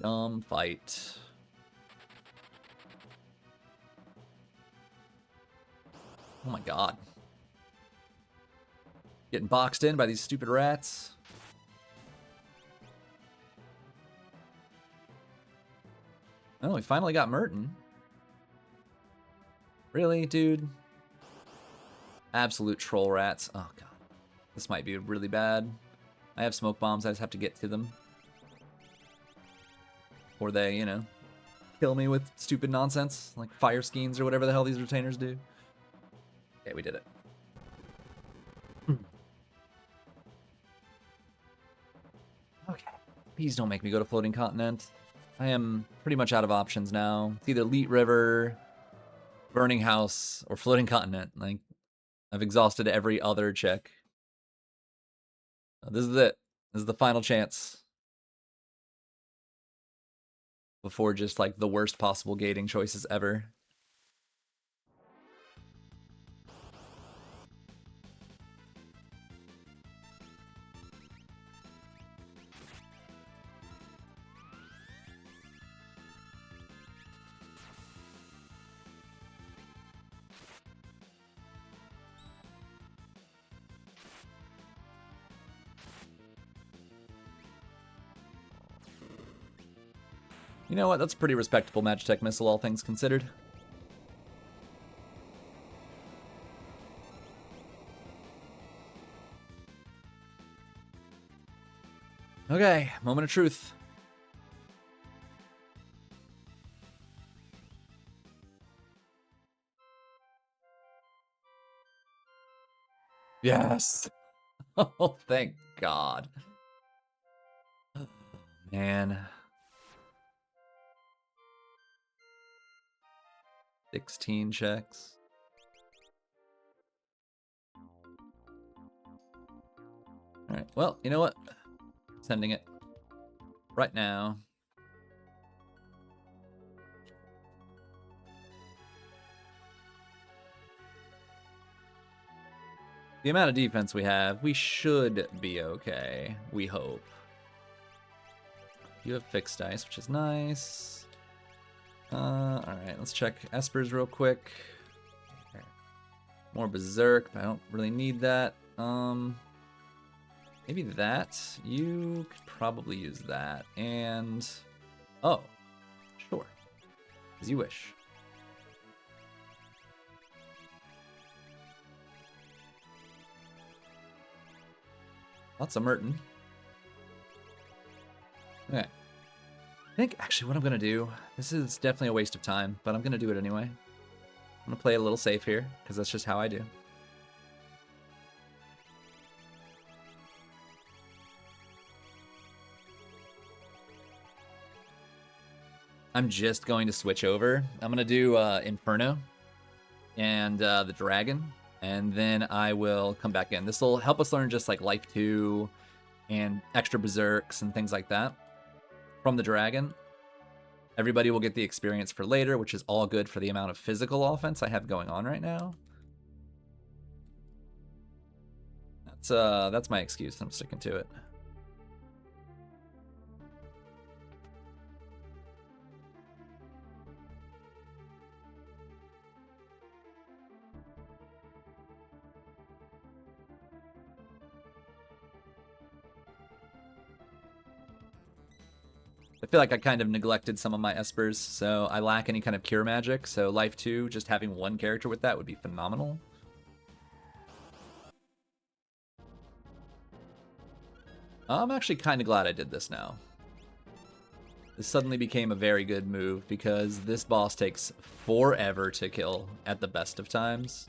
Dumb fight. Oh my god. Getting boxed in by these stupid rats. Oh, we finally got Merton. Really, dude? Absolute troll rats. Oh god. This might be really bad. I have smoke bombs, I just have to get to them. Or they, you know, kill me with stupid nonsense, like fire skeins or whatever the hell these retainers do. Okay, we did it. Okay. Please don't make me go to Floating Continent. I am pretty much out of options now. It's either Leet River, Burning House, or Floating Continent. Like, I've exhausted every other check. This is it. This is the final chance. Before just, like, the worst possible gating choices ever. You know what? That's a pretty respectable Magitech missile, all things considered. Okay, moment of truth. Yes. Oh, thank God. Oh, man. 16 checks. Alright, well, you know what? Sending it right now. The amount of defense we have, we should be okay. We hope. You have fixed dice, which is nice. Alright, let's check Espers real quick. More Berserk, but I don't really need that. Maybe that. You could probably use that. And... oh, sure. As you wish. Lots of Merton. Okay. I think actually what I'm going to do, this is definitely a waste of time, but I'm going to do it anyway. I'm going to play it a little safe here, because that's just how I do. I'm just going to switch over. I'm going to do Inferno and the Dragon, and then I will come back in. This will help us learn just like Life 2 and extra Berserks and things like that from the Dragon. Everybody will get the experience for later, which is all good for the amount of physical offense I have going on right now. That's my excuse. I'm sticking to it. I feel like I kind of neglected some of my Espers, so I lack any kind of cure magic, so Life 2, just having one character with that would be phenomenal. I'm actually kind of glad I did this now. This suddenly became a very good move, because this boss takes forever to kill at the best of times.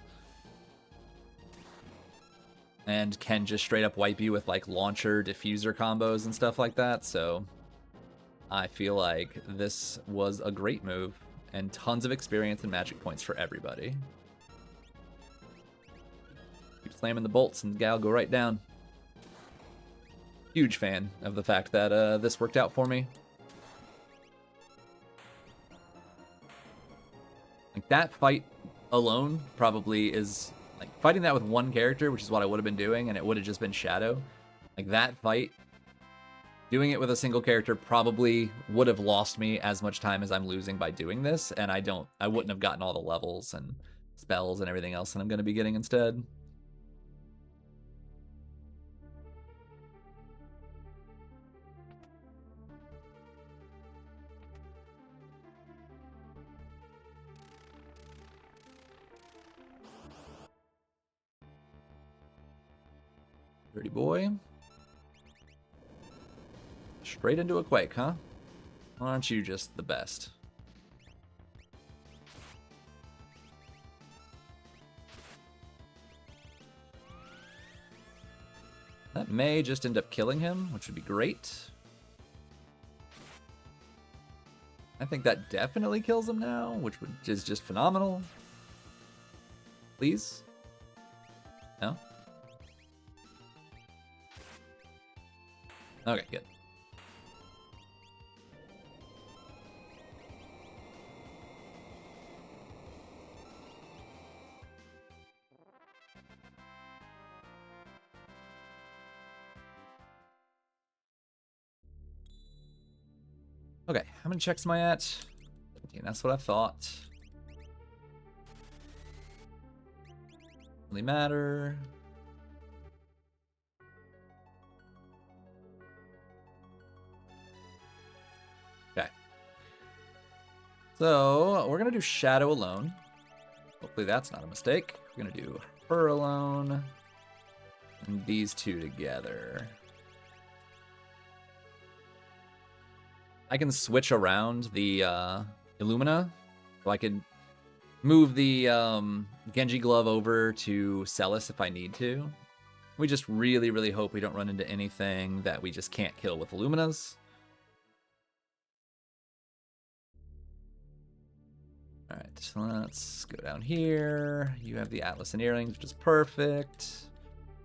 And can just straight up wipe you with like launcher, diffuser combos and stuff like that, so... I feel like this was a great move, and tons of experience and magic points for everybody. Keep slamming the bolts and Gal go right down. Huge fan of the fact that this worked out for me. Like, that fight alone probably is, like, fighting that with one character, which is what I would have been doing, and it would have just been Shadow. Like, that fight, doing it with a single character probably would have lost me as much time as I'm losing by doing this, and I wouldn't have gotten all the levels and spells and everything else that I'm going to be getting instead. Dirty boy. Straight into a quake, huh? Aren't you just the best? That may just end up killing him, which would be great. I think that definitely kills him now, which is just phenomenal. Please? No? Okay, good. Okay, how many checks am I at? 17, that's what I thought. Really matter. Okay. So, we're gonna do Shadow alone. Hopefully that's not a mistake. We're gonna do her alone. And these two together. I can switch around the Illumina, so I can move the Genji glove over to Celis if I need to. We just really, really hope we don't run into anything that we just can't kill with Illuminas. Alright, so let's go down here. You have the Atlas and earrings, which is perfect.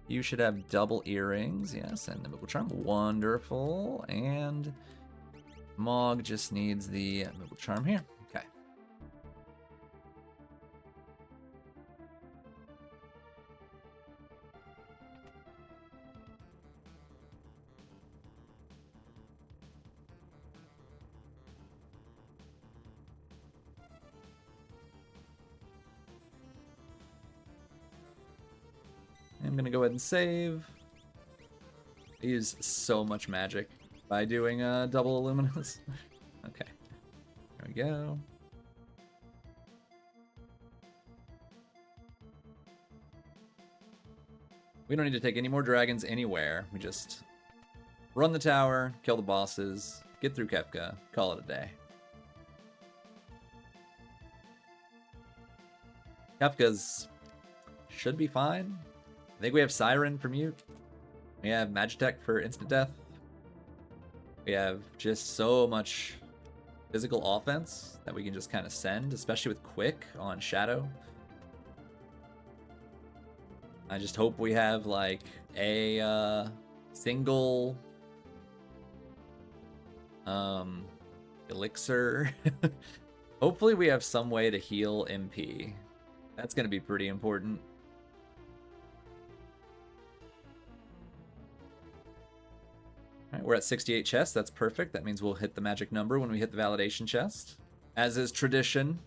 You should have double earrings, yes, and the Mythical Charm. Wonderful. And Mog just needs the Mythical Charm here. Okay. I'm gonna go ahead and save. I use so much magic by doing double Illuminas. Okay, there we go. We don't need to take any more dragons anywhere. We just run the tower, kill the bosses, get through Kefka, call it a day. Kefka's should be fine. I think we have Siren for mute. We have Magitech for instant death. We have just so much physical offense that we can just kind of send, especially with Quick on Shadow. I just hope we have like a single elixir. Hopefully we have some way to heal MP. That's going to be pretty important. All right, we're at 68 chests. That's perfect. That means we'll hit the magic number when we hit the validation chest, as is tradition.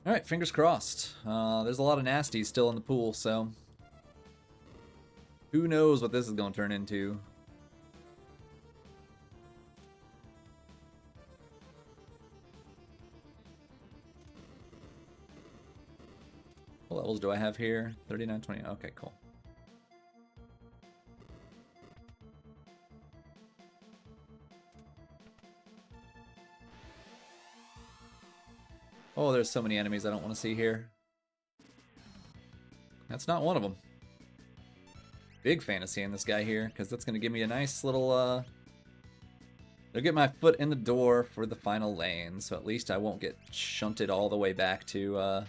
Alright, fingers crossed. There's a lot of nasties still in the pool, so who knows what this is going to turn into. What levels do I have here? 39, 20. Okay, cool. Oh, there's so many enemies I don't want to see here. That's not one of them. Big fantasy in this guy here, because that's going to give me a nice little, They'll get my foot in the door for the final lane, so at least I won't get shunted all the way back to,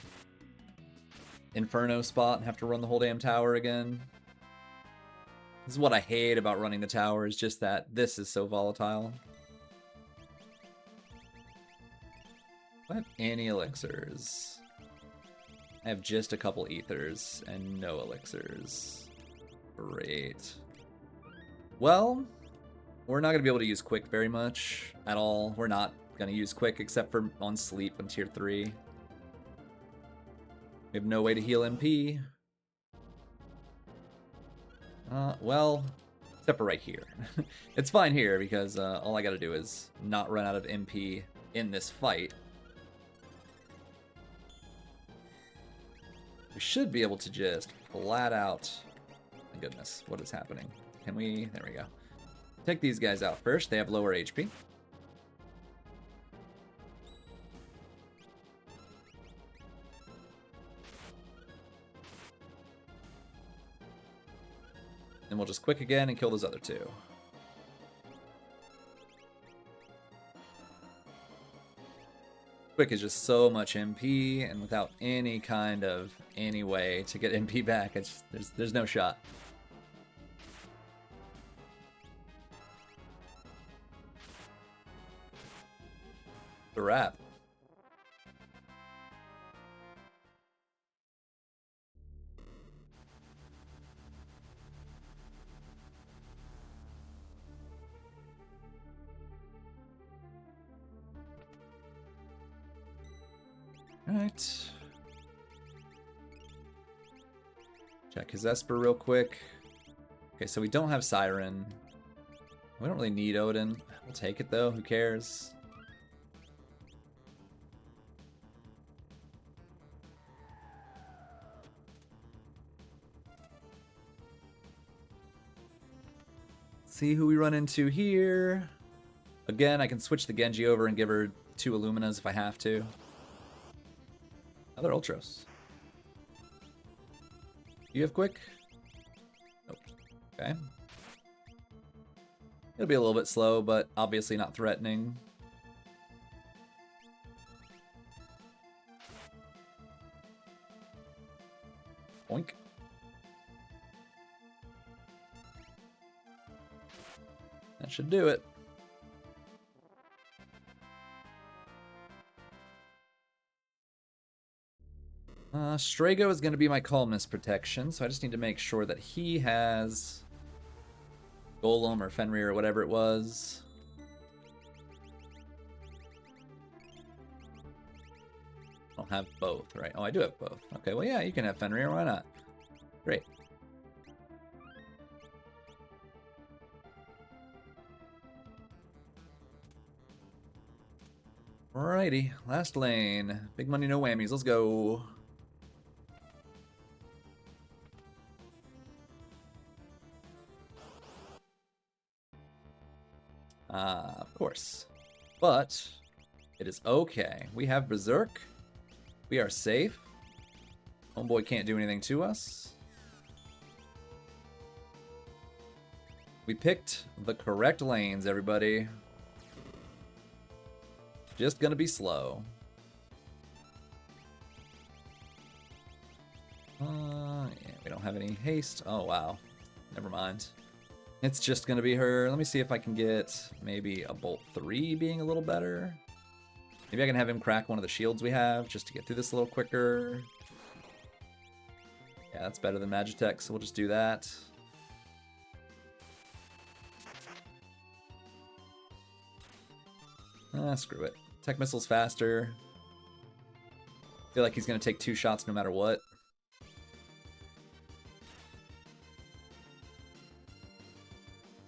Inferno spot and have to run the whole damn tower again. This is what I hate about running the tower, is just that this is so volatile. Do I have any elixirs? I have just a couple ethers and no elixirs. Great. Well, we're not going to be able to use quick very much at all. We're not going to use quick except for on sleep on tier 3. We have no way to heal MP. Well, except for right here. It's fine here because all I got to do is not run out of MP in this fight. We should be able to just flat out... My goodness, what is happening? Can we... There we go. Take these guys out first. They have lower HP. And we'll just quick again and kill those other two. Quick is just so much MP, and without any kind of any way to get MP back, there's no shot. The wrap. Alright. Check his Esper real quick. Okay, so we don't have Siren. We don't really need Odin. We'll take it though, who cares? See who we run into here. Again, I can switch the Genji over and give her 2 Illuminas if I have to. Another Ultros. You have quick? Nope. Okay. It'll be a little bit slow, but obviously not threatening. Boink. That should do it. Strago is going to be my Calmness protection, so I just need to make sure that he has Golem or Fenrir or whatever it was. I don't have both, right? Oh, I do have both. Okay, well, yeah, you can have Fenrir. Why not? Great. Alrighty, last lane. Big money, no whammies. Let's go. Of course. But it is okay. We have Berserk. We are safe. Homeboy can't do anything to us. We picked the correct lanes, everybody. Just gonna be slow. Yeah, we don't have any haste. Oh, wow. Never mind. It's just gonna be her. Let me see if I can get maybe a Bolt 3 being a little better. Maybe I can have him crack one of the shields we have just to get through this a little quicker. Yeah, that's better than Magitech, so we'll just do that. Screw it. Tech Missile's faster. Feel like he's gonna take 2 shots no matter what.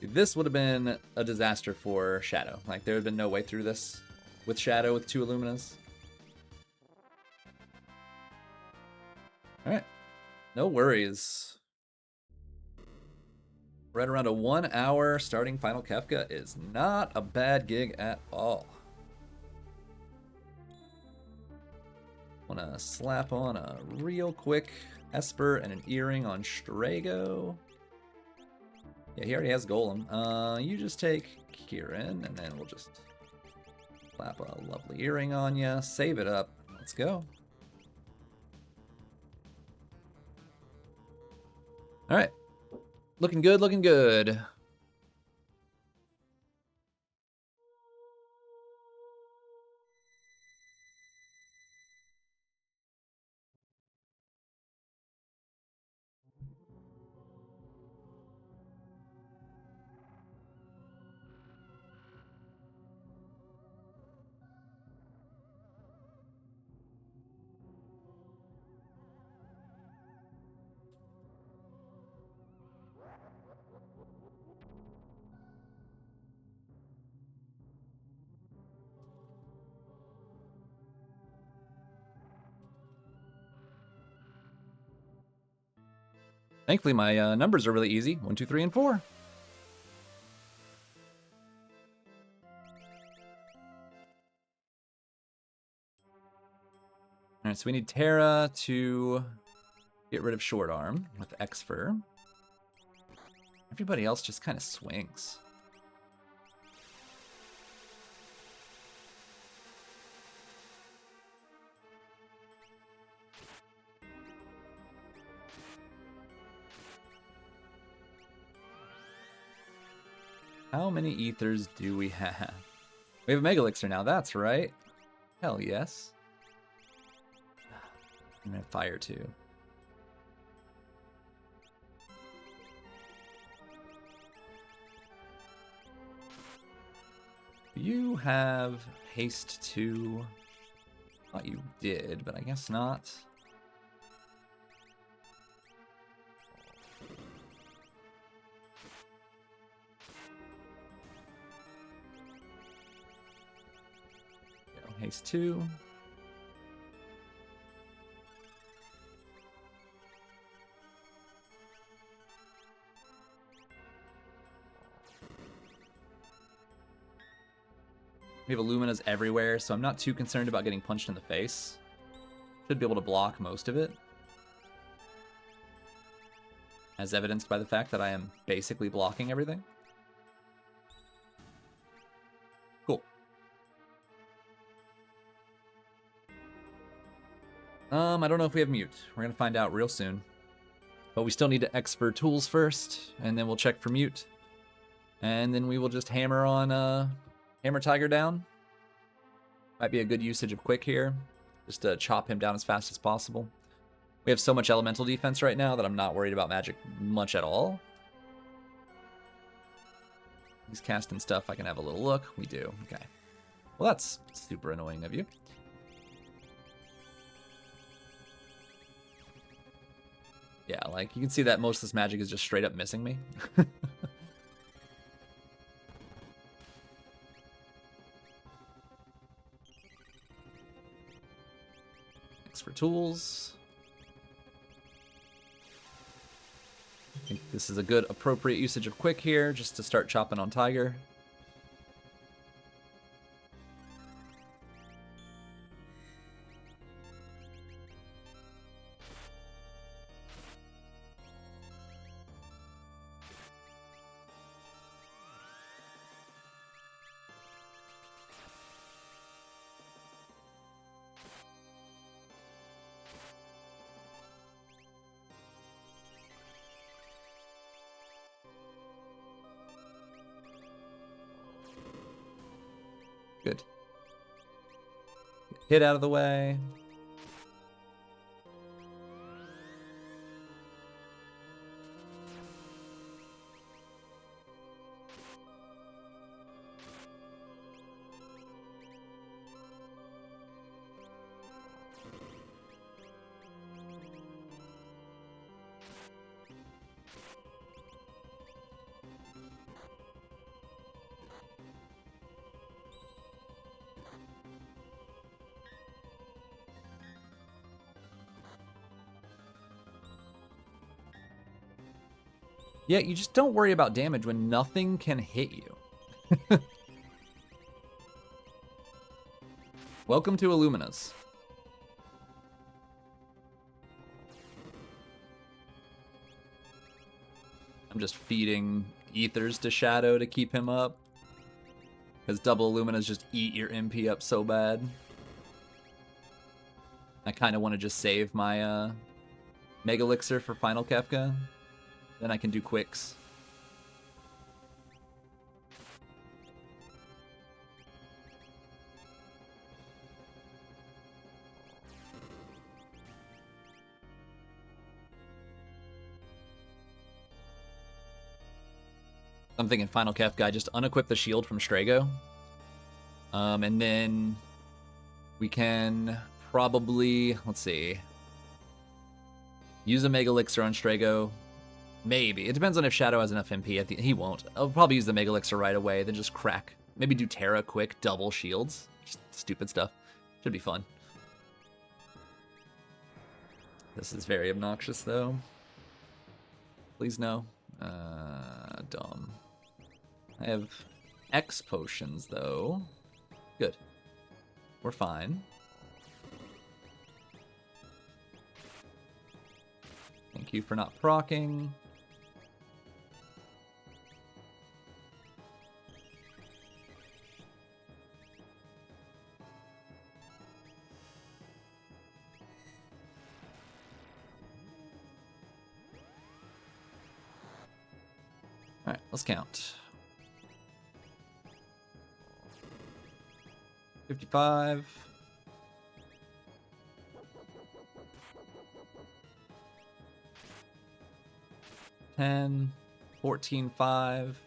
Dude, this would have been a disaster for Shadow. Like, there would have been no way through this with Shadow with 2 Illuminas. Alright. No worries. Right around a 1 hour starting Final Kefka is not a bad gig at all. Wanna slap on a real quick Esper and an earring on Strago. Yeah, he already has Golem. You just take Kieran, and then we'll just slap a lovely earring on you. Save it up. Let's go. All right. Looking good, looking good. Thankfully, my numbers are really easy. 1, 2, 3, and 4. All right, so we need Terra to get rid of Short Arm with Exfer. Everybody else just kind of swings. How many ethers do we have? We have a Mega Elixir now, that's right. Hell yes. I'm gonna fire too. You have haste 2. Thought you did, but I guess not. Haste 2. We have Illuminas everywhere, so I'm not too concerned about getting punched in the face. Should be able to block most of it. As evidenced by the fact that I am basically blocking everything. Cool. I don't know if we have mute. We're gonna find out real soon. But we still need to Exfer tools first, and then we'll check for mute. And then we will just hammer on Hammer Tiger down. Might be a good usage of Quick here. Just to chop him down as fast as possible. We have so much elemental defense right now that I'm not worried about magic much at all. He's casting stuff. I can have a little look. We do. Okay. Well, that's super annoying of you. Yeah, like, you can see that most of this magic is just straight up missing me. Thanks for tools. I think this is a good, appropriate usage of Quick here, just to start chopping on Tiger. Good. Hit out of the way. Yeah, you just don't worry about damage when nothing can hit you. Welcome to Illumina's. I'm just feeding ethers to Shadow to keep him up. Because double Illuminas just eat your MP up so bad. I kind of want to just save my Mega Elixir for Final Kefka. Then I can do quicks. I'm thinking Final Kefka, just unequip the shield from Strago. And then we can probably, let's see, use a Mega Elixir on Strago. Maybe. It depends on if Shadow has enough MP. He won't. I'll probably use the Mega Elixir right away, then just crack. Maybe do Terra quick, double shields. Just stupid stuff. Should be fun. This is very obnoxious, though. Please no. Dumb. I have X potions, though. Good. We're fine. Thank you for not proccing. Alright, let's count. 55. 10. 14, 5.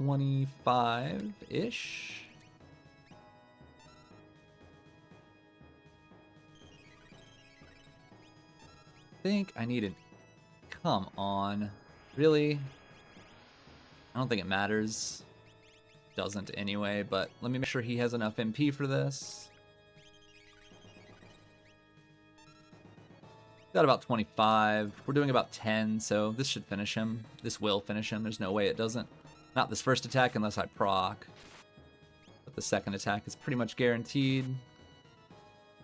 25-ish. I think I need it. Come on. Really? I don't think it matters. Doesn't anyway, but let me make sure he has enough MP for this. Got about 25. We're doing about 10, so this should finish him. This will finish him. There's no way it doesn't. Not this first attack unless I proc. But the second attack is pretty much guaranteed.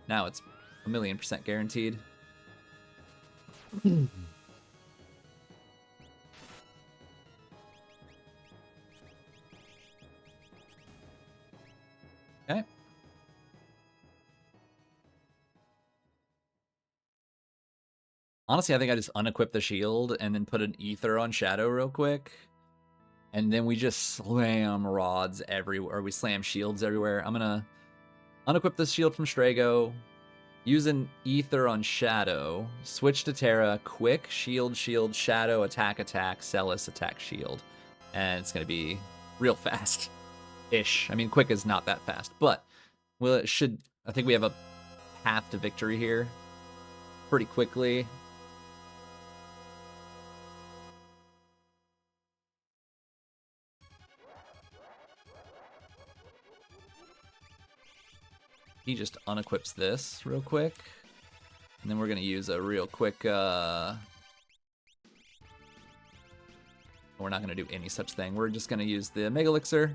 Now it's 1,000,000% guaranteed. Okay. Honestly, I think I just unequip the shield and then put an ether on Shadow real quick. And then we just slam rods everywhere. Or we slam shields everywhere. I'm going to unequip the shield from Strago. Use an ether on Shadow. Switch to Terra. Quick. Shield, shield, Shadow, attack, attack. Celis, attack, shield. And it's going to be real fast-ish. I mean, quick is not that fast. But well, it should... I think we have a path to victory here pretty quickly. He just unequips this real quick. And then we're going to use a real quick... We're not going to do any such thing. We're just going to use the Mega Elixir.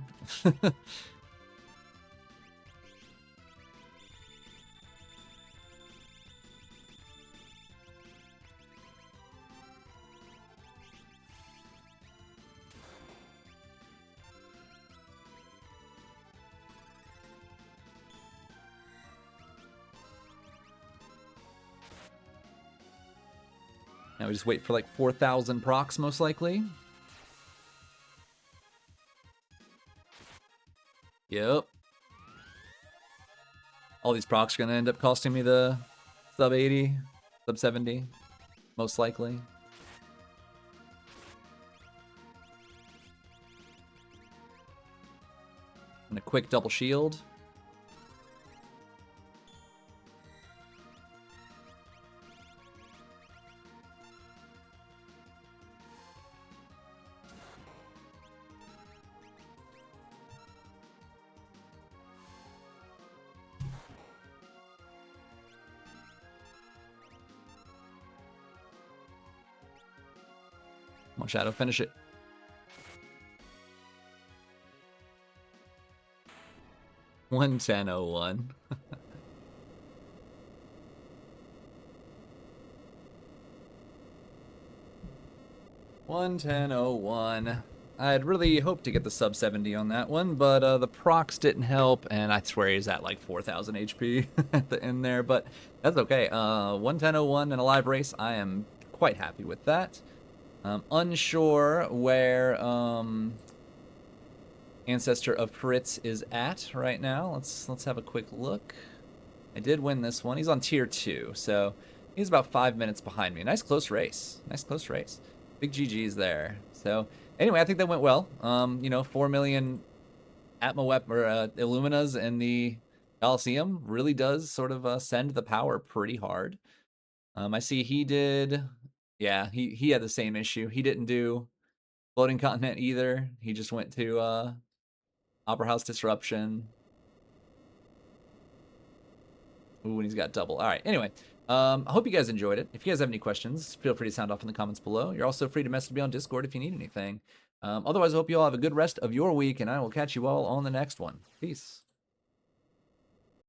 Now we just wait for like 4,000 procs, most likely. Yep. All these procs are going to end up costing me the sub 80, sub 70, most likely. And a quick double shield. on, Shadow, finish it. $110.01. 110.01. I'd really hoped to get the sub 70 on that one, but the procs didn't help, and I swear he's at like 4,000 HP at the end there, but that's okay. 110.01 in a live race, I am quite happy with that. Unsure where Ancestor of Fritz is at right now. Let's have a quick look. I did win this one. He's on tier 2, so he's about 5 minutes behind me. Nice close race. Nice close race. Big GG's there. So anyway, I think that went well. You know, 4 million Atma Illuminas in the Coliseum really does sort of send the power pretty hard. I see he did. Yeah, he had the same issue. He didn't do Floating Continent either. He just went to Opera House Disruption. Ooh, and he's got double. All right. Anyway, I hope you guys enjoyed it. If you guys have any questions, feel free to sound off in the comments below. You're also free to message me on Discord if you need anything. Otherwise, I hope you all have a good rest of your week, and I will catch you all on the next one. Peace.